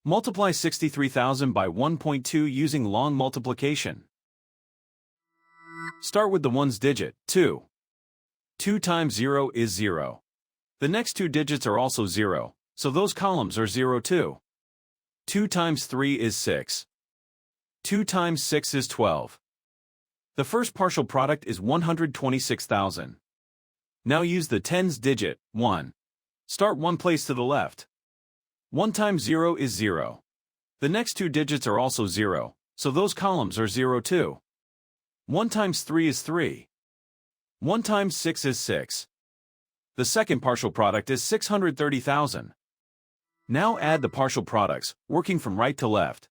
Multiply 63,000 by 1.2 using long multiplication. Start with the ones digit, 2. 2 times 0 is 0. The next two digits are also 0, so those columns are 0 too. 2 times 3 is 6. 2 times 6 is 12. The first partial product is 126,000. Now use the tens digit, 1. Start one place to the left. 1 times 0 is 0. The next two digits are also 0, so those columns are 0 too. 1 times 3 is 3. 1 times 6 is 6. The second partial product is 630,000. Now add the partial products, working from right to left.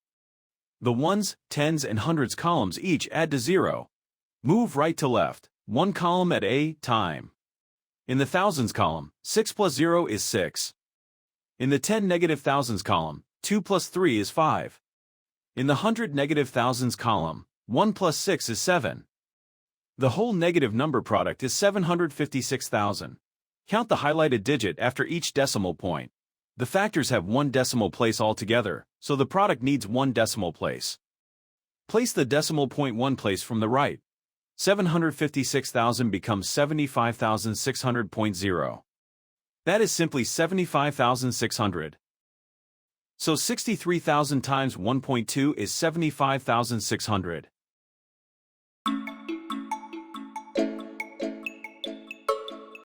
The ones, tens, and hundreds columns each add to 0. Move right to left, one column at a time. In the thousands column, 6 plus 0 is 6. In the 10 negative thousands column, 2 plus 3 is 5. In the 100 negative thousands column, 1 plus 6 is 7. The whole negative number product is 756,000. Count the highlighted digit after each decimal point. The factors have one decimal place altogether, so the product needs one decimal place. Place the decimal point one place from the right. 756,000 becomes 75,600.0. That is simply 75,600. So 63,000 times 1.2 is 75,600.